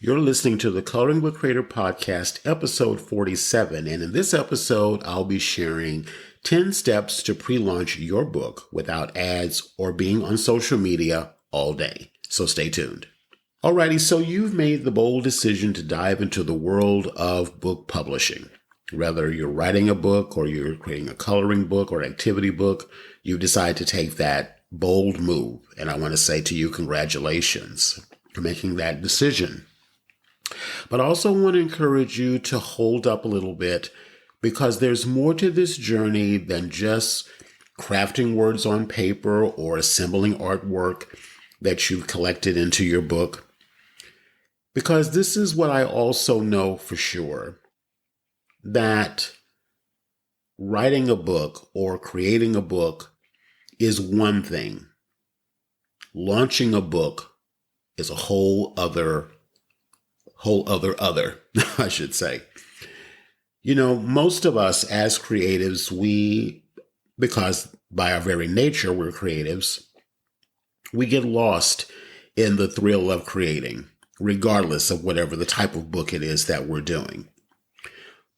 You're listening to the Coloring Book Creator Podcast, episode 47. And in this episode, I'll be sharing 10 steps to pre-launch your book without ads or being on social media all day. So stay tuned. Alrighty, so you've made the bold decision to dive into the world of book publishing. Whether you're writing a book or you're creating a coloring book or activity book, you decide to take that bold move. And I want to say to you, congratulations for making that decision. But I also want to encourage you to hold up a little bit because there's more to this journey than just crafting words on paper or assembling artwork that you've collected into your book. Because this is what I also know for sure, that writing a book or creating a book is one thing. Launching a book is a whole other, I should say. You know, most of us as creatives, because by our very nature, we're creatives, we get lost in the thrill of creating, regardless of whatever the type of book it is that we're doing.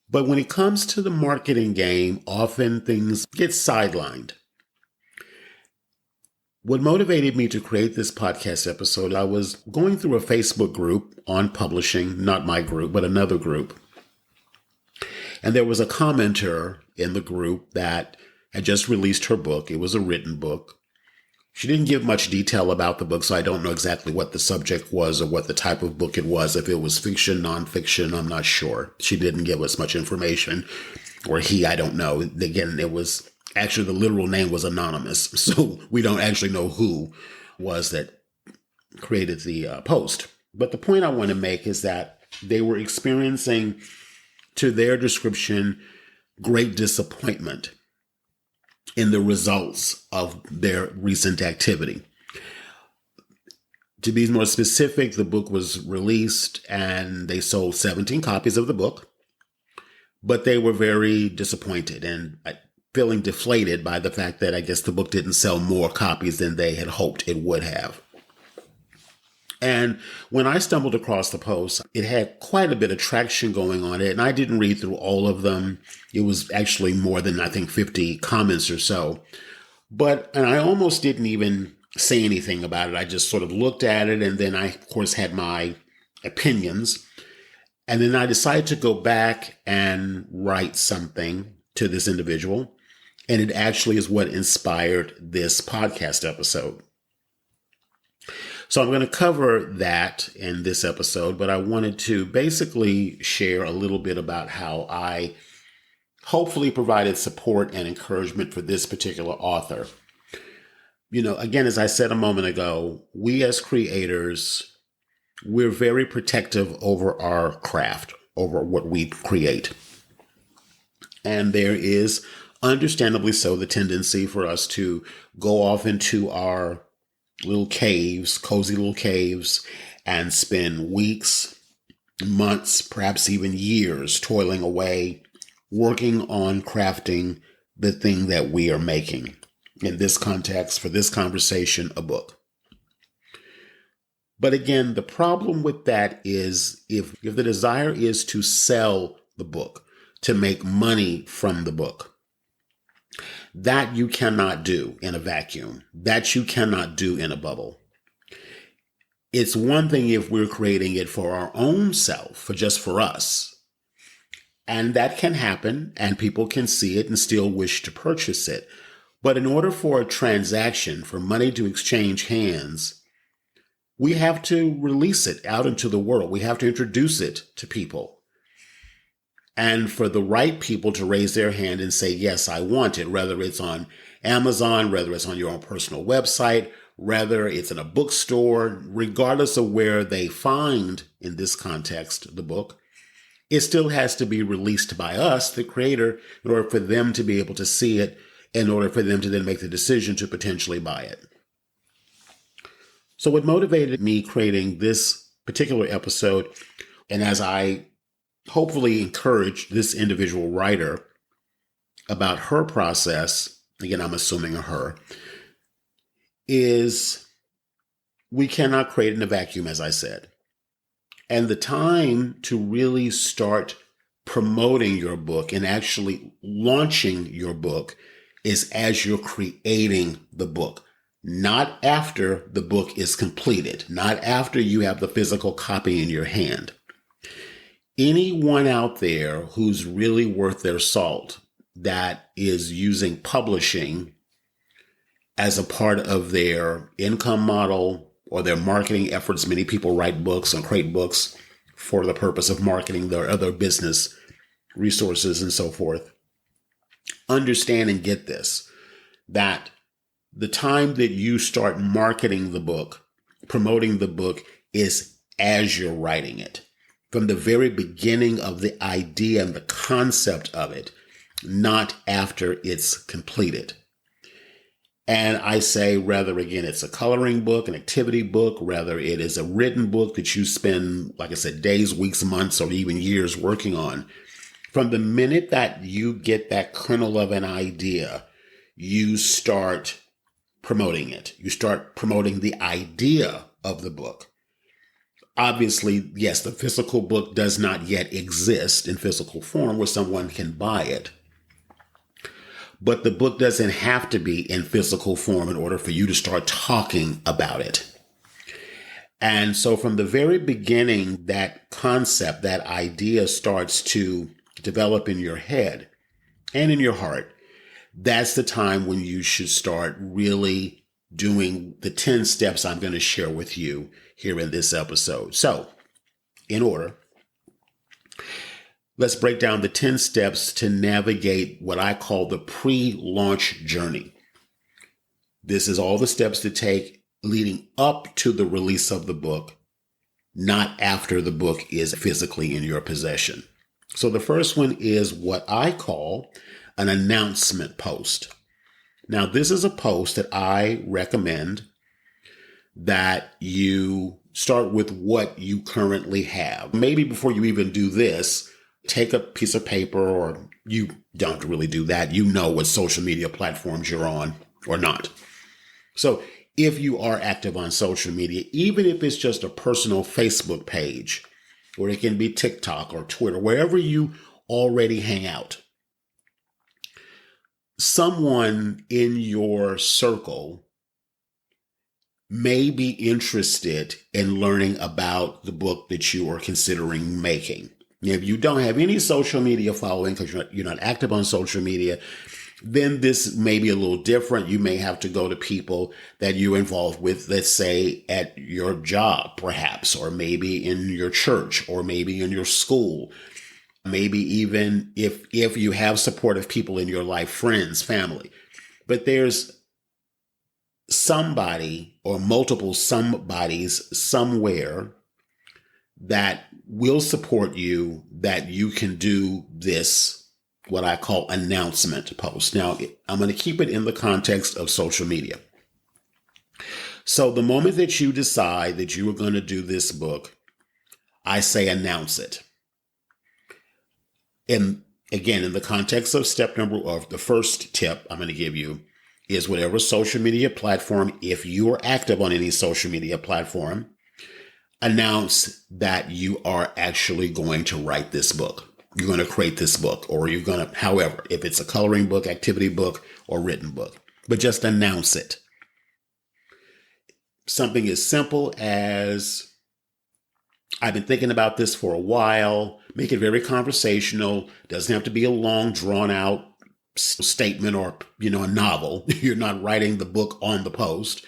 But when it comes to the marketing game, often things get sidelined. What motivated me to create this podcast episode, I was going through a Facebook group on publishing, not my group, but another group. And there was a commenter in the group that had just released her book. It was a written book. She didn't give much detail about the book, so I don't know exactly what the subject was or what the type of book it was. If it was fiction, nonfiction, I'm not sure. She didn't give us much information. Or I don't know. Again, it was actually the literal name was anonymous, so we don't actually know who was that created the post. But the point I want to make is that they were experiencing, to their description, great disappointment in the results of their recent activity. To be more specific, the book was released and they sold 17 copies of the book, but they were very disappointed and feeling deflated by the fact that I guess the book didn't sell more copies than they had hoped it would have. And when I stumbled across the post, it had quite a bit of traction going on it, and I didn't read through all of them. It was actually more than, I think, 50 comments or so. And I almost didn't even say anything about it. I just sort of looked at it, and then I, of course, had my opinions. And then I decided to go back and write something to this individual. And it actually is what inspired this podcast episode. So I'm going to cover that in this episode, but I wanted to basically share a little bit about how I hopefully provided support and encouragement for this particular author. You know, again, as I said a moment ago, we as creators, we're very protective over our craft, over what we create. And there is, understandably so, the tendency for us to go off into our little caves, cozy little caves, and spend weeks, months, perhaps even years toiling away, working on crafting the thing that we are making. In this context, for this conversation, a book. But again, the problem with that is if the desire is to sell the book, to make money from the book, that you cannot do in a vacuum. That you cannot do in a bubble. It's one thing if we're creating it for our own self, for us. And that can happen, and people can see it and still wish to purchase it. But in order for a transaction, for money to exchange hands, we have to release it out into the world. We have to introduce it to people. And for the right people to raise their hand and say, yes, I want it, whether it's on Amazon, whether it's on your own personal website, whether it's in a bookstore, regardless of where they find, in this context, the book, it still has to be released by us, the creator, in order for them to be able to see it, in order for them to then make the decision to potentially buy it. So what motivated me creating this particular episode, and as I hopefully encourage this individual writer about her process, again, I'm assuming a her, is we cannot create in a vacuum, as I said. And the time to really start promoting your book and actually launching your book is as you're creating the book, not after the book is completed, not after you have the physical copy in your hand. Anyone out there who's really worth their salt that is using publishing as a part of their income model or their marketing efforts. Many people write books and create books for the purpose of marketing their other business resources and so forth. Understand and get this, that the time that you start marketing the book, promoting the book, is as you're writing it. From the very beginning of the idea and the concept of it, not after it's completed. And I say, whether, again, it's a coloring book, an activity book, whether it is a written book that you spend, like I said, days, weeks, months, or even years working on, from the minute that you get that kernel of an idea, you start promoting it. You start promoting the idea of the book. Obviously, yes, the physical book does not yet exist in physical form where someone can buy it. But the book doesn't have to be in physical form in order for you to start talking about it. And so from the very beginning, that concept, that idea starts to develop in your head and in your heart. That's the time when you should start really doing the 10 steps I'm going to share with you here in this episode. So, in order, let's break down the 10 steps to navigate what I call the pre-launch journey. This is all the steps to take leading up to the release of the book, not after the book is physically in your possession. So the first one is what I call an announcement post. Now, this is a post that I recommend that you start with what you currently have. Maybe before you even do this, take a piece of paper, or you don't really do that. You know what social media platforms you're on or not. So if you are active on social media, even if it's just a personal Facebook page, or it can be TikTok or Twitter, wherever you already hang out, someone in your circle may be interested in learning about the book that you are considering making. If you don't have any social media following because you're not active on social media, then this may be a little different. You may have to go to people that you're involved with, let's say at your job, perhaps, or maybe in your church, or maybe in your school. Maybe even if you have supportive people in your life, friends, family. But there's somebody or multiple somebodies somewhere that will support you, that you can do this, what I call announcement post. Now, I'm going to keep it in the context of social media. So the moment that you decide that you are going to do this book, I say announce it. And again, in the context of the first tip I'm going to give you is whatever social media platform, if you are active on any social media platform, announce that you are actually going to write this book. You're going to create this book, or you're going to, however, if it's a coloring book, activity book, or written book, but just announce it. Something as simple as, I've been thinking about this for a while. Make it very conversational. Doesn't have to be a long, drawn out statement or, a novel. You're not writing the book on the post.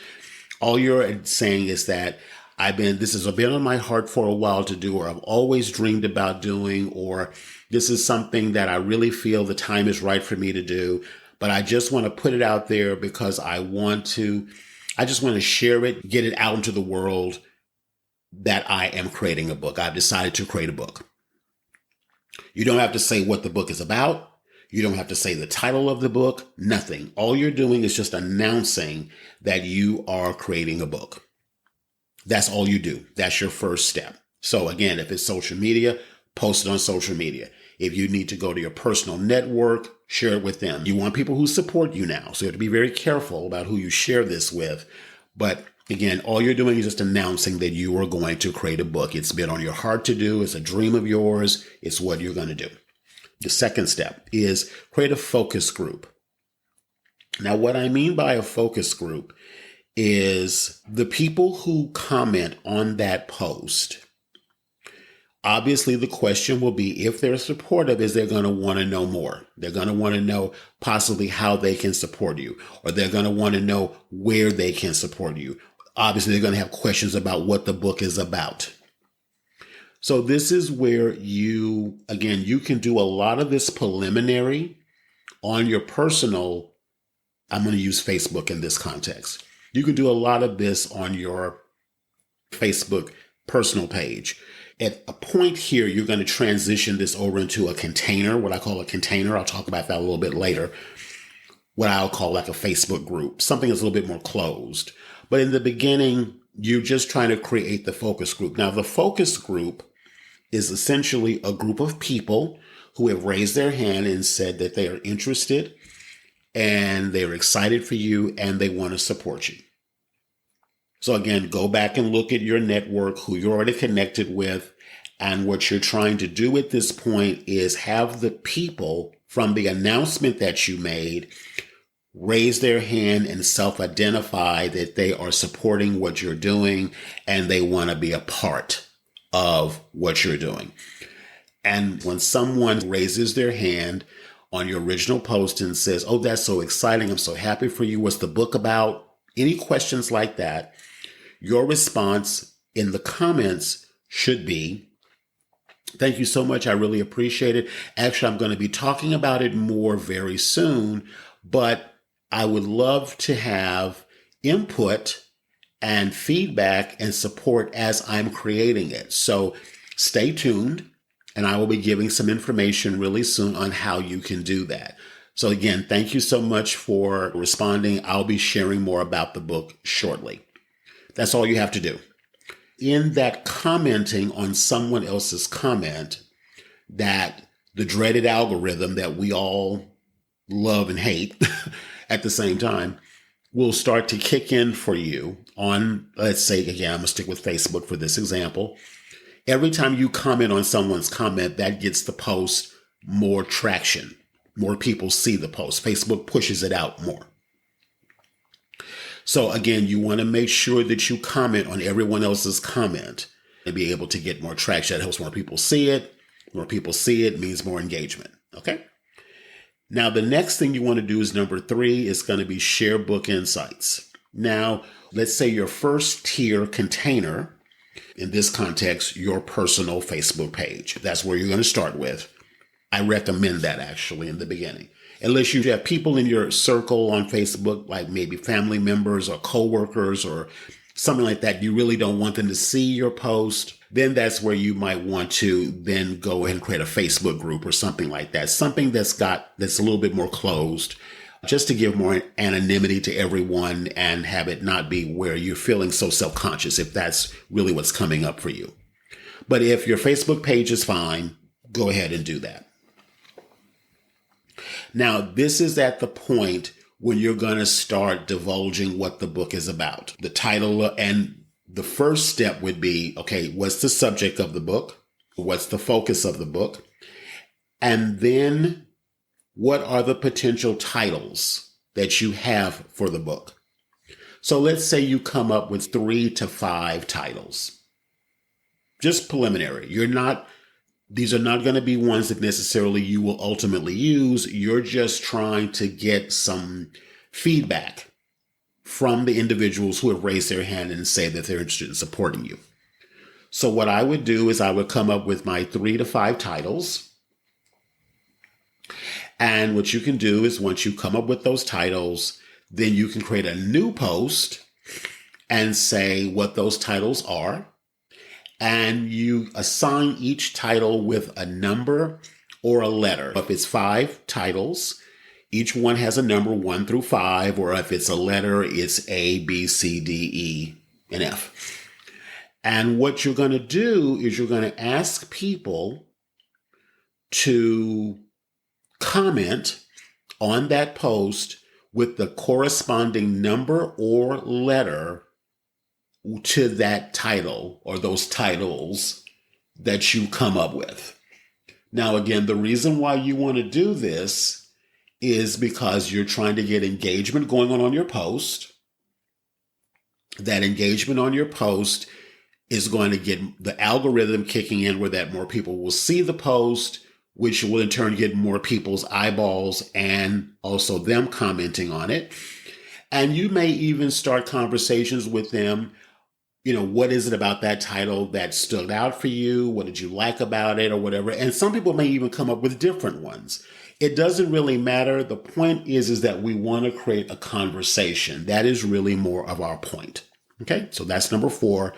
All you're saying is that this has been on my heart for a while to do, or I've always dreamed about doing, or this is something that I really feel the time is right for me to do, but I just want to put it out there because I just want to share it, get it out into the world that I am creating a book. I've decided to create a book. You don't have to say what the book is about. You don't have to say the title of the book, nothing. All you're doing is just announcing that you are creating a book. That's all you do. That's your first step. So again, if it's social media, post it on social media. If you need to go to your personal network, share it with them. You want people who support you now. So you have to be very careful about who you share this with. But Again, all you're doing is just announcing that you are going to create a book. It's been on your heart to do. It's a dream of yours. It's what you're going to do. The second step is create a focus group. Now, what I mean by a focus group is the people who comment on that post. Obviously, the question will be, if they're supportive, is they're going to want to know more. They're going to want to know possibly how they can support you, or they're going to want to know where they can support you. Obviously, they're going to have questions about what the book is about. So this is where you can do a lot of this preliminary on your personal. I'm going to use Facebook in this context. You can do a lot of this on your Facebook personal page. At a point here, you're going to transition this over into a container, what I call a container. I'll talk about that a little bit later. What I'll call like a Facebook group, something that's a little bit more closed. But in the beginning, you're just trying to create the focus group. Now, the focus group is essentially a group of people who have raised their hand and said that they are interested and they're excited for you and they want to support you. So again, go back and look at your network, who you're already connected with. And what you're trying to do at this point is have the people from the announcement that you made raise their hand and self-identify that they are supporting what you're doing and they want to be a part of what you're doing. And when someone raises their hand on your original post and says, "Oh, that's so exciting. I'm so happy for you. What's the book about?" Any questions like that, your response in the comments should be, "Thank you so much. I really appreciate it. Actually, I'm going to be talking about it more very soon, but I would love to have input and feedback and support as I'm creating it. So stay tuned, and I will be giving some information really soon on how you can do that." So again, thank you so much for responding. I'll be sharing more about the book shortly. That's all you have to do. In that commenting on someone else's comment, that the dreaded algorithm that we all love and hate at the same time will start to kick in for you on, let's say, again, I'm going to stick with Facebook for this example. Every time you comment on someone's comment, that gets the post more traction. More people see the post. Facebook pushes it out more. So again, you want to make sure that you comment on everyone else's comment and be able to get more traction. That helps more people see it. More people see it means more engagement. Okay. Now, the next thing you want to do is number 3 is going to be share book insights. Now, let's say your first tier container, in this context, your personal Facebook page. That's where you're going to start with. I recommend that actually in the beginning. Unless you have people in your circle on Facebook, like maybe family members or coworkers or something like that, you really don't want them to see your post, then that's where you might want to then go ahead and create a Facebook group or something like that. Something that's a little bit more closed, just to give more anonymity to everyone and have it not be where you're feeling so self-conscious, if that's really what's coming up for you. But if your Facebook page is fine, go ahead and do that. Now, this is at the point when you're going to start divulging what the book is about. The title, and the first step would be, okay, what's the subject of the book? What's the focus of the book? And then what are the potential titles that you have for the book? So let's say you come up with 3 to 5 titles. Just preliminary. These are not going to be ones that necessarily you will ultimately use. You're just trying to get some feedback from the individuals who have raised their hand and say that they're interested in supporting you. So what I would do is I would come up with my 3 to 5 titles. And what you can do is once you come up with those titles, then you can create a new post and say what those titles are. And you assign each title with a number or a letter. If it's 5 titles, each one has a number 1 through 5, or if it's a letter, it's A, B, C, D, E, and F. And what you're going to do is you're going to ask people to comment on that post with the corresponding number or letter to that title or those titles that you come up with. Now, again, the reason why you want to do this is because you're trying to get engagement going on your post. That engagement on your post is going to get the algorithm kicking in where that more people will see the post, which will in turn get more people's eyeballs and also them commenting on it. And you may even start conversations with them. What is it about that title that stood out for you? What did you like about it or whatever? And some people may even come up with different ones. It doesn't really matter. The point is that we want to create a conversation. That is really more of our point. Okay, so that's number 4,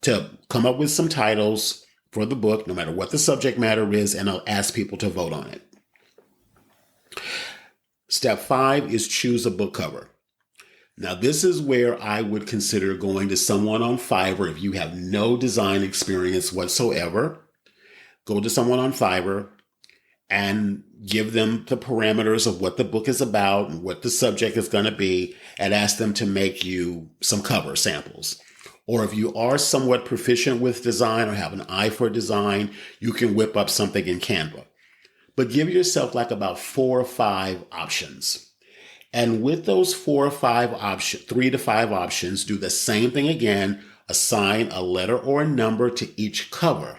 to come up with some titles for the book, no matter what the subject matter is, and I'll ask people to vote on it. Step 5 is choose a book cover. Now, this is where I would consider going to someone on Fiverr. If you have no design experience whatsoever, go to someone on Fiverr and give them the parameters of what the book is about and what the subject is going to be, and ask them to make you some cover samples. Or if you are somewhat proficient with design or have an eye for design, you can whip up something in Canva. But give yourself like about 4 or 5 options. And with those 4 or 5 options, 3 to 5 options, do the same thing again. Assign a letter or a number to each cover.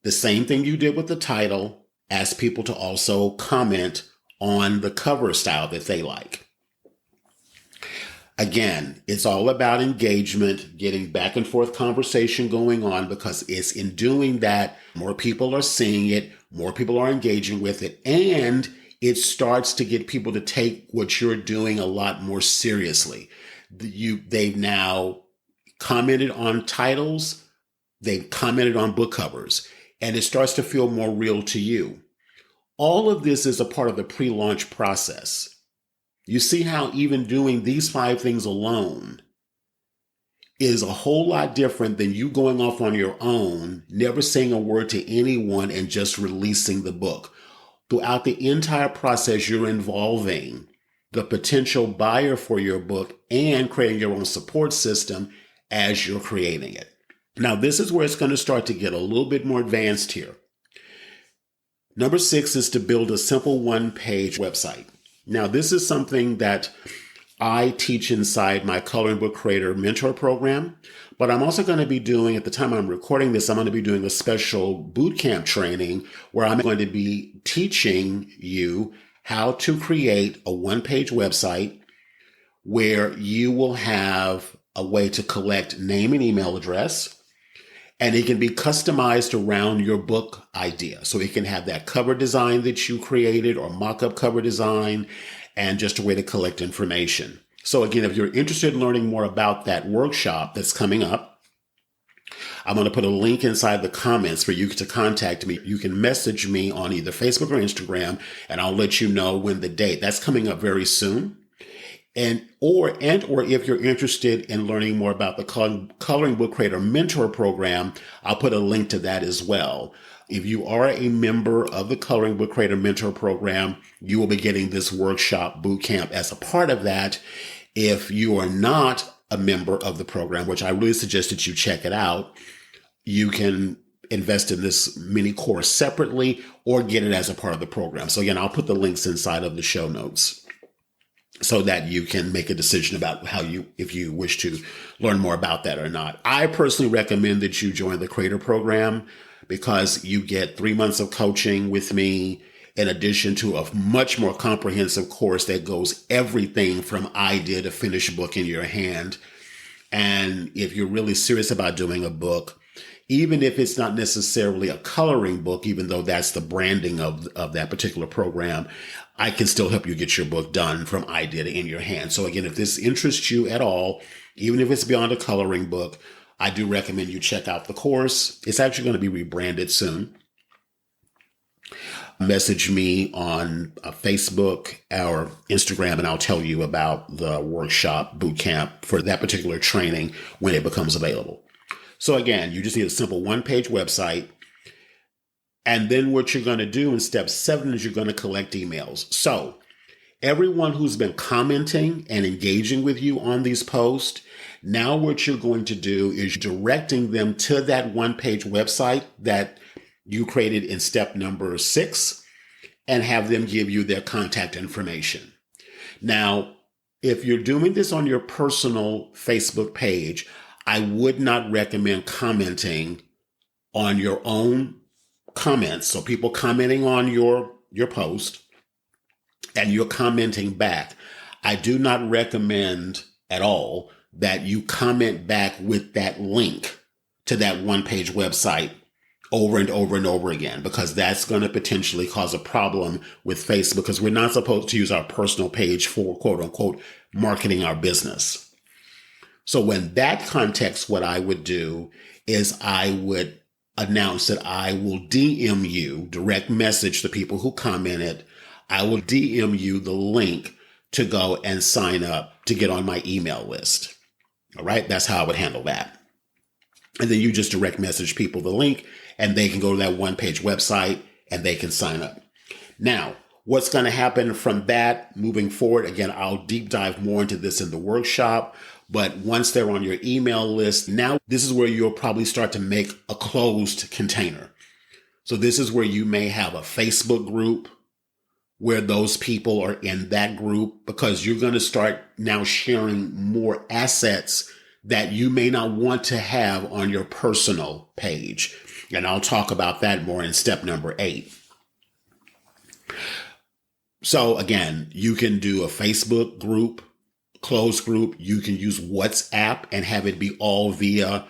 The same thing you did with the title. Ask people to also comment on the cover style that they like. Again, it's all about engagement, getting back and forth conversation going on, because it's in doing that, more people are seeing it, more people are engaging with it, and it starts to get people to take what you're doing a lot more seriously. They've now commented on titles, they've commented on book covers, and it starts to feel more real to you. All of this is a part of the pre-launch process. You see how even doing these 5 things alone is a whole lot different than you going off on your own, never saying a word to anyone, and just releasing the book. Throughout the entire process, you're involving the potential buyer for your book and creating your own support system as you're creating it. Now, this is where it's going to start to get a little bit more advanced here. Number 6 is to build a simple 1-page website. Now, this is something that I teach inside my Coloring Book Creator Mentor Program, but I'm also going to be doing, at the time I'm recording this, I'm going to be doing a special bootcamp training where I'm going to be teaching you how to create a 1-page website where you will have a way to collect name and email address, and it can be customized around your book idea. So it can have that cover design that you created or mock-up cover design, and just a way to collect information. So again, if you're interested in learning more about that workshop that's coming up, I'm going to put a link inside the comments for you to contact me. You can message me on either Facebook or Instagram, and I'll let you know when the date. That's coming up very soon. Or if you're interested in learning more about the Coloring Book Creator Mentor Program, I'll put a link to that as well. If you are a member of the Coloring Book Creator Mentor Program, you will be getting this workshop bootcamp as a part of that. If you are not a member of the program, which I really suggest that you check it out, you can invest in this mini course separately or get it as a part of the program. So again, I'll put the links inside of the show notes so that you can make a decision about if you wish to learn more about that or not. I personally recommend that you join the Creator Program because you get 3 months of coaching with me in addition to a much more comprehensive course that goes everything from idea to finished book in your hand. And if you're really serious about doing a book, even if it's not necessarily a coloring book, even though that's the branding of that particular program, I can still help you get your book done from idea to in your hand. So again, if this interests you at all, even if it's beyond a coloring book, I do recommend you check out the course. It's actually going to be rebranded soon. Message me on Facebook or Instagram, and I'll tell you about the workshop bootcamp for that particular training when it becomes available. So again, you just need a simple 1-page website. And then what you're going to do in step 7 is you're going to collect emails. So everyone who's been commenting and engaging with you on these posts, Now what you're going to do is directing them to that one-page website that you created in step number 6 and have them give you their contact information. Now, if you're doing this on your personal Facebook page, I would not recommend commenting on your own comments. So people commenting on your post and you're commenting back. I do not recommend at all that you comment back with that link to that one-page website over and over and over again, because that's going to potentially cause a problem with Facebook, because we're not supposed to use our personal page for quote unquote marketing our business. So in that context, what I would do is I would announce that I will DM you, direct message the people who commented. I will DM you the link to go and sign up to get on my email list. All right. That's how I would handle that. And then you just direct message people the link and they can go to that one-page website and they can sign up. Now, what's going to happen from that moving forward? Again, I'll deep dive more into this in the workshop. But once they're on your email list, now this is where you'll probably start to make a closed container. So this is where you may have a Facebook group where those people are in that group, because you're going to start now sharing more assets that you may not want to have on your personal page. And I'll talk about that more in step number 8. So again, you can do a Facebook group, closed group. You can use WhatsApp and have it be all via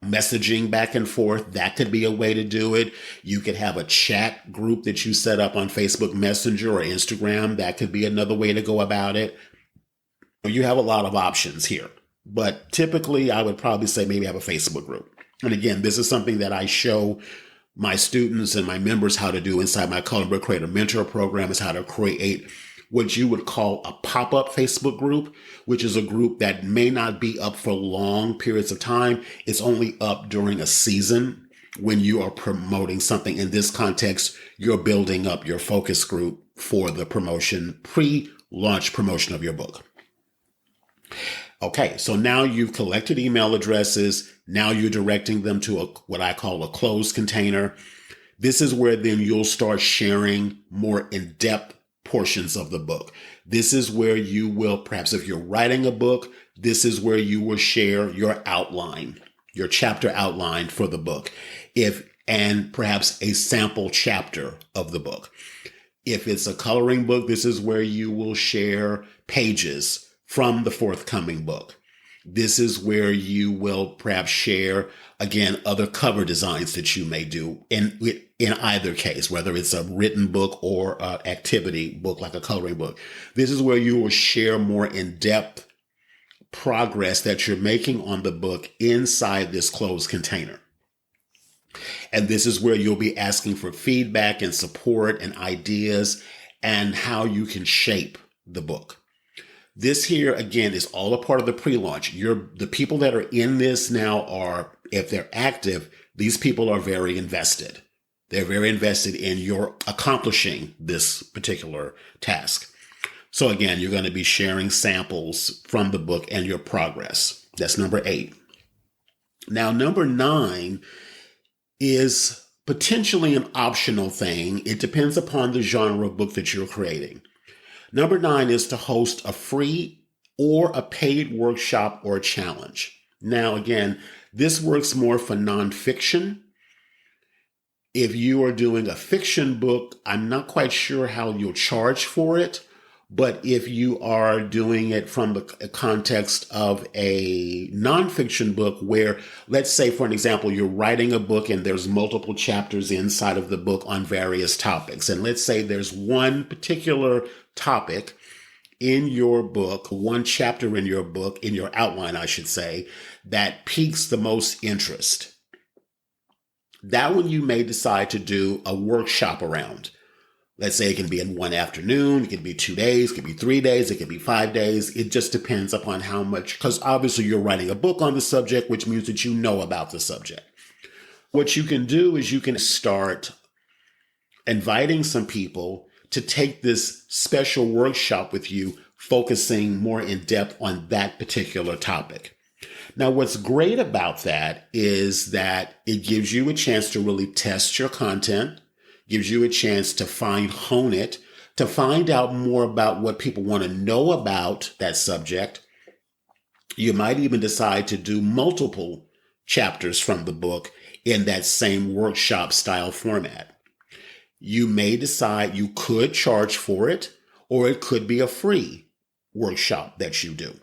messaging back and forth. That could be a way to do it. You could have a chat group that you set up on Facebook Messenger or Instagram. That could be another way to go about it. You have a lot of options here, but typically I would probably say maybe have a Facebook group. And again, this is something that I show my students and my members how to do inside my Coloring Book Creator Mentor program, is how to create what you would call a pop-up Facebook group, which is a group that may not be up for long periods of time. It's only up during a season when you are promoting something. In this context, you're building up your focus group for the promotion, pre-launch promotion of your book. Okay, so now you've collected email addresses. Now you're directing them to what I call a closed container. This is where then you'll start sharing more in-depth portions of the book. This is where you will, perhaps if you're writing a book, this is where you will share your outline, your chapter outline for the book, and perhaps a sample chapter of the book. If it's a coloring book, this is where you will share pages from the forthcoming book. This is where you will perhaps share, again, other cover designs that you may do in either case, whether it's a written book or an activity book like a coloring book. This is where you will share more in-depth progress that you're making on the book inside this closed container. And this is where you'll be asking for feedback and support and ideas and how you can shape the book. This here, again, is all a part of the pre-launch. The people that are in this now are, if they're active, these people are very invested. They're very invested in your accomplishing this particular task. So again, you're going to be sharing samples from the book and your progress. That's number 8. Now, number 9 is potentially an optional thing. It depends upon the genre of book that you're creating. Number 9 is to host a free or a paid workshop or challenge. Now, again, this works more for nonfiction. If you are doing a fiction book, I'm not quite sure how you'll charge for it. But if you are doing it from the context of a nonfiction book where, let's say, for an example, you're writing a book and there's multiple chapters inside of the book on various topics. And let's say there's one particular topic in your book, one chapter in your book, in your outline, I should say, that piques the most interest. That one you may decide to do a workshop around. Let's say it can be in one afternoon, it can be 2 days, it can be 3 days, it can be 5 days. It just depends upon how much, because obviously you're writing a book on the subject, which means that you know about the subject. What you can do is you can start inviting some people to take this special workshop with you, focusing more in depth on that particular topic. Now, what's great about that is that it gives you a chance to really test your content, gives you a chance to hone it, to find out more about what people want to know about that subject. You might even decide to do multiple chapters from the book in that same workshop style format. You may decide you could charge for it, or it could be a free workshop that you do.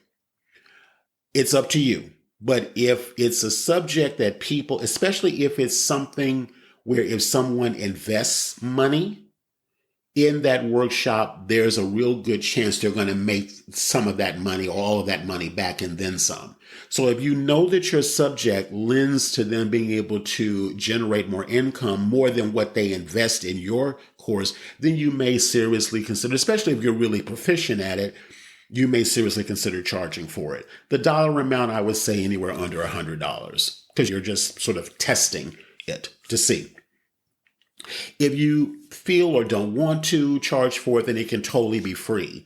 It's up to you. But if it's a subject that people, especially if it's something where if someone invests money in that workshop, there's a real good chance they're going to make some of that money or all of that money back and then some. So if you know that your subject lends to them being able to generate more income, more than what they invest in your course, then you may seriously consider, especially if you're really proficient at it, you may seriously consider charging for it. The dollar amount, I would say anywhere under $100, because you're just sort of testing it to see. If you feel or don't want to charge for it, then it can totally be free.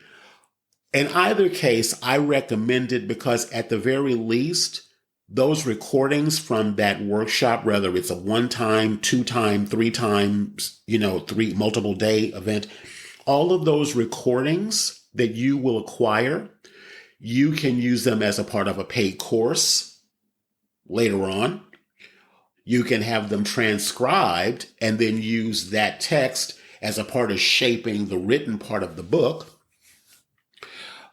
In either case, I recommend it because at the very least, those recordings from that workshop, whether it's a 1-time, 2-time, 3 times, 3 multiple day event, all of those recordings that you will acquire, you can use them as a part of a paid course later on. You can have them transcribed and then use that text as a part of shaping the written part of the book.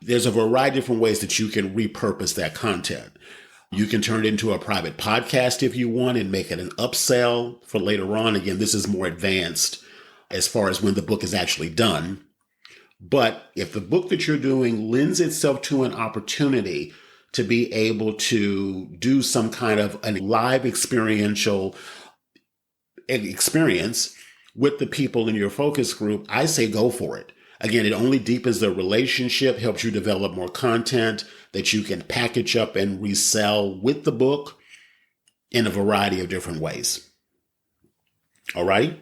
There's a variety of different ways that you can repurpose that content. You can turn it into a private podcast if you want and make it an upsell for later on. Again, this is more advanced as far as when the book is actually done. But if the book that you're doing lends itself to an opportunity to be able to do some kind of a live experiential experience with the people in your focus group, I say go for it. Again, it only deepens the relationship, helps you develop more content that you can package up and resell with the book in a variety of different ways. All right.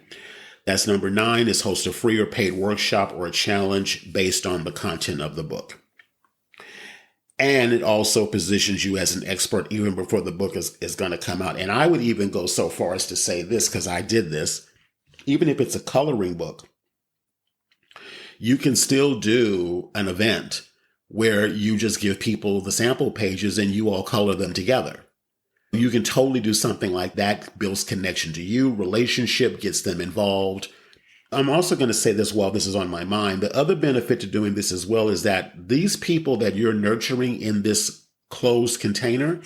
That's number 9, is host a free or paid workshop or a challenge based on the content of the book. And it also positions you as an expert even before the book is going to come out. And I would even go so far as to say this, because I did this, even if it's a coloring book, you can still do an event where you just give people the sample pages and you all color them together. You can totally do something like that, builds connection to you, relationship, gets them involved. I'm also going to say this while this is on my mind. The other benefit to doing this as well is that these people that you're nurturing in this closed container,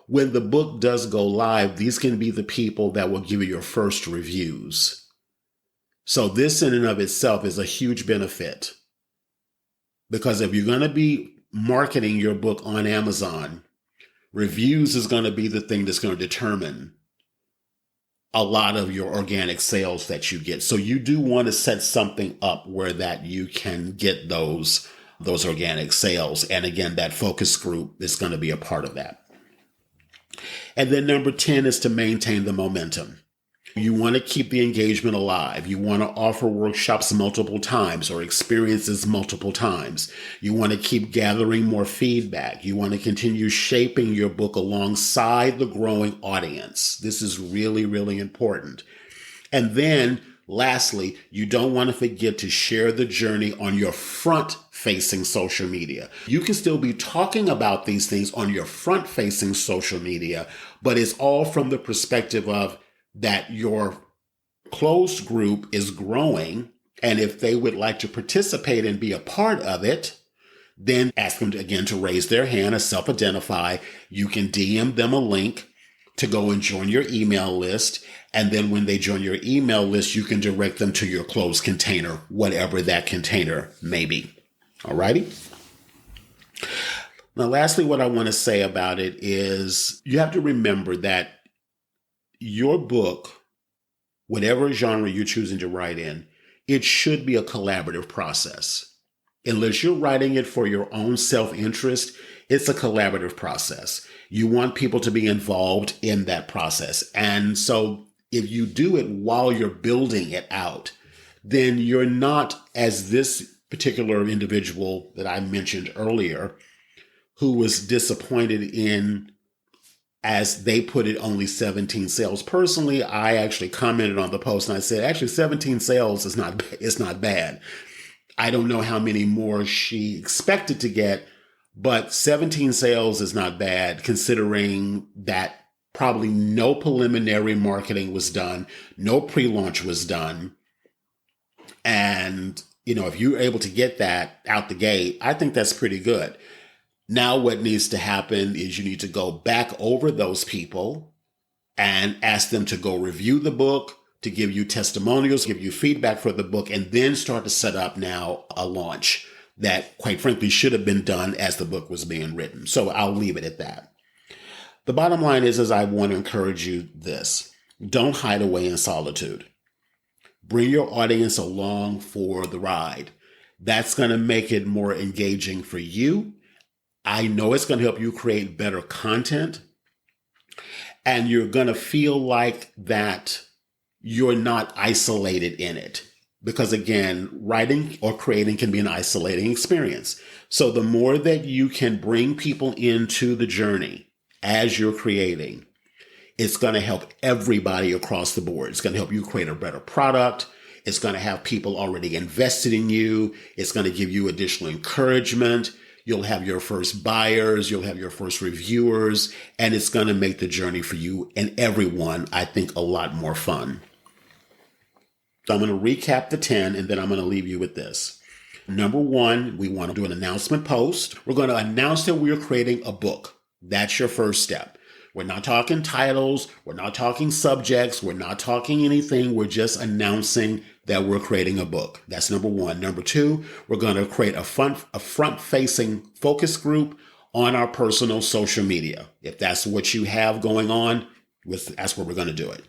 when the book does go live, these can be the people that will give you your first reviews. So this in and of itself is a huge benefit, because if you're going to be marketing your book on Amazon, reviews is going to be the thing that's going to determine a lot of your organic sales that you get. So you do want to set something up where that you can get those organic sales. And again, that focus group is going to be a part of that. And then number 10 is to maintain the momentum. You want to keep the engagement alive. You want to offer workshops multiple times or experiences multiple times. You want to keep gathering more feedback. You want to continue shaping your book alongside the growing audience. This is really, really important. And then lastly, you don't want to forget to share the journey on your front-facing social media. You can still be talking about these things on your front-facing social media, but it's all from the perspective of that your closed group is growing. And if they would like to participate and be a part of it, then ask them to raise their hand, self-identify. You can DM them a link to go and join your email list. And then when they join your email list, you can direct them to your closed container, whatever that container may be. All righty. Now, lastly, what I want to say about it is you have to remember that your book, whatever genre you're choosing to write in, it should be a collaborative process. Unless you're writing it for your own self-interest, it's a collaborative process. You want people to be involved in that process. And so if you do it while you're building it out, then you're not, as this particular individual that I mentioned earlier, who was disappointed in as they put it, only 17 sales. Personally, I actually commented on the post and I said, actually 17 sales is not bad. I don't know how many more she expected to get, but 17 sales is not bad considering that probably no preliminary marketing was done, no pre-launch was done. And, if you're able to get that out the gate, I think that's pretty good. Now what needs to happen is you need to go back over those people and ask them to go review the book, to give you testimonials, give you feedback for the book, and then start to set up now a launch that, quite frankly, should have been done as the book was being written. So I'll leave it at that. The bottom line is I want to encourage you this. Don't hide away in solitude. Bring your audience along for the ride. That's going to make it more engaging for you. I know it's going to help you create better content. And you're going to feel like that you're not isolated in it. Because again, writing or creating can be an isolating experience. So the more that you can bring people into the journey as you're creating, it's going to help everybody across the board. It's going to help you create a better product. It's going to have people already invested in you. It's going to give you additional encouragement. You'll have your first buyers. You'll have your first reviewers. And it's going to make the journey for you and everyone, I think, a lot more fun. So I'm going to recap the 10, and then I'm going to leave you with this. Number 1, we want to do an announcement post. We're going to announce that we're creating a book. That's your first step. We're not talking titles. We're not talking subjects. We're not talking anything. We're just announcing that we're creating a book. That's number 1. Number 2, we're going to create a front-facing focus group on our personal social media. If that's what you have going on, that's where we're going to do it.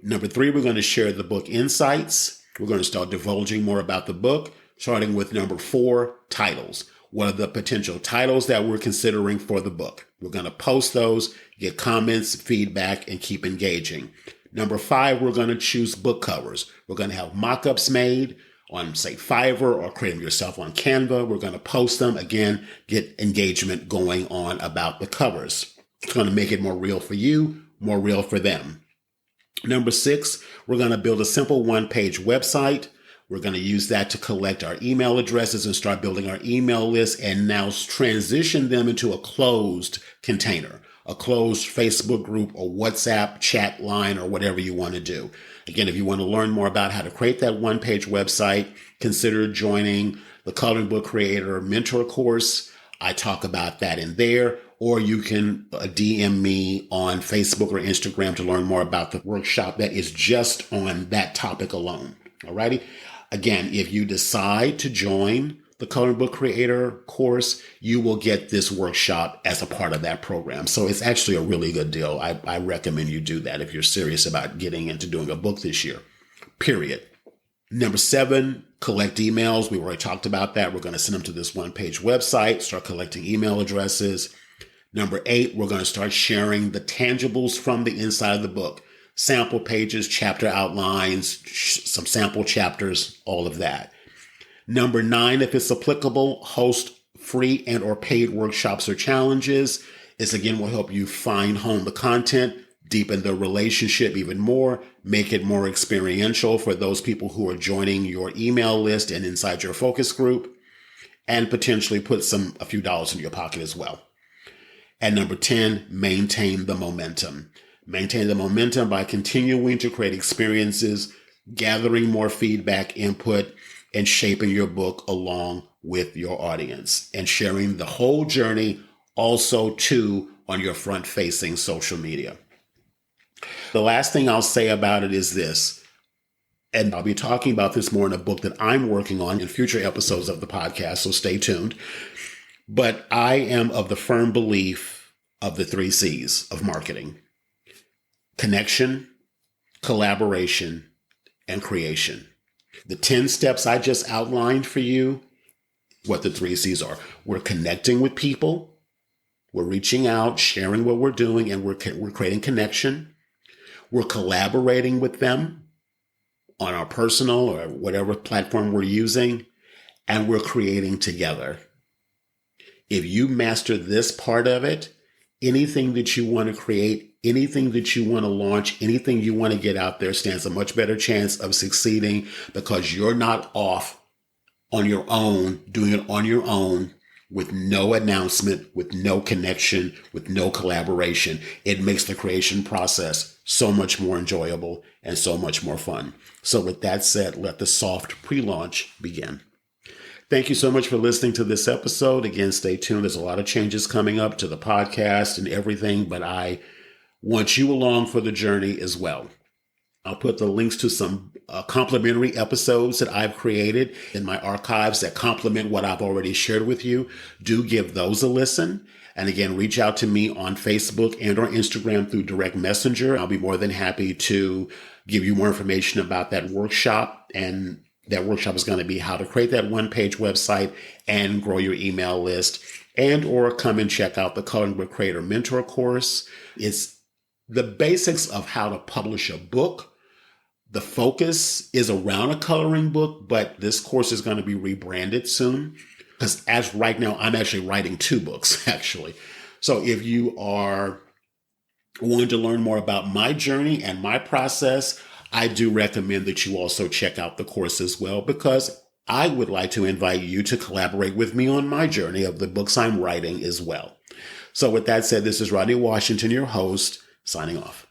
Number 3, we're going to share the book insights. We're going to start divulging more about the book, starting with number 4, titles. What are the potential titles that we're considering for the book? We're going to post those, get comments, feedback, and keep engaging. Number 5, we're going to choose book covers. We're going to have mock-ups made on, say, Fiverr, or create them yourself on Canva. We're going to post them. Again, get engagement going on about the covers. It's going to make it more real for you, more real for them. Number 6, we're going to build a simple one-page website. We're going to use that to collect our email addresses and start building our email list, and now transition them into a closed container, a closed Facebook group or WhatsApp chat line or whatever you want to do. Again, if you want to learn more about how to create that one-page website, consider joining the Coloring Book Creator Mentor course. I talk about that in there. Or you can DM me on Facebook or Instagram to learn more about the workshop that is just on that topic alone. Alrighty. Again, if you decide to join the Coloring Book Creator course, you will get this workshop as a part of that program. So it's actually a really good deal. I recommend you do that if you're serious about getting into doing a book this year, period. Number 7, collect emails. We already talked about that. We're going to send them to this one-page website, start collecting email addresses. Number 8, we're going to start sharing the tangibles from the inside of the book. Sample pages, chapter outlines, some sample chapters, all of that. Number 9, if it's applicable, host free and or paid workshops or challenges. This again will help you fine-hone the content, deepen the relationship even more, make it more experiential for those people who are joining your email list and inside your focus group, and potentially put a few dollars in your pocket as well. And number 10, maintain the momentum. Maintain the momentum by continuing to create experiences, gathering more feedback, input, and shaping your book along with your audience, and sharing the whole journey also too on your front-facing social media. The last thing I'll say about it is this, and I'll be talking about this more in a book that I'm working on in future episodes of the podcast, so stay tuned. But I am of the firm belief of the 3 C's of marketing: connection, collaboration, and creation. The 10 steps I just outlined for you, what the 3 C's are. We're connecting with people. We're reaching out, sharing what we're doing, and we're creating connection. We're collaborating with them on our personal or whatever platform we're using, and we're creating together. If you master this part of it, anything that you want to create, anything that you want to launch, anything you want to get out there stands a much better chance of succeeding because you're not off on your own, doing it on your own with no announcement, with no connection, with no collaboration. It makes the creation process so much more enjoyable and so much more fun. So with that said, let the soft pre-launch begin. Thank you so much for listening to this episode. Again, stay tuned. There's a lot of changes coming up to the podcast and everything, but I want you along for the journey as well. I'll put the links to some complimentary episodes that I've created in my archives that complement what I've already shared with you. Do give those a listen. And again, reach out to me on Facebook and or Instagram through direct messenger. I'll be more than happy to give you more information about that workshop. And that workshop is going to be how to create that one-page website and grow your email list, and or come and check out the Coloring Book Creator Mentor course. It's the basics of how to publish a book. The focus is around a coloring book, but this course is going to be rebranded soon because as right now, I'm actually writing 2 books, actually. So if you are wanting to learn more about my journey and my process, I do recommend that you also check out the course as well, because I would like to invite you to collaborate with me on my journey of the books I'm writing as well. So with that said, this is Rodney Washington, your host, signing off.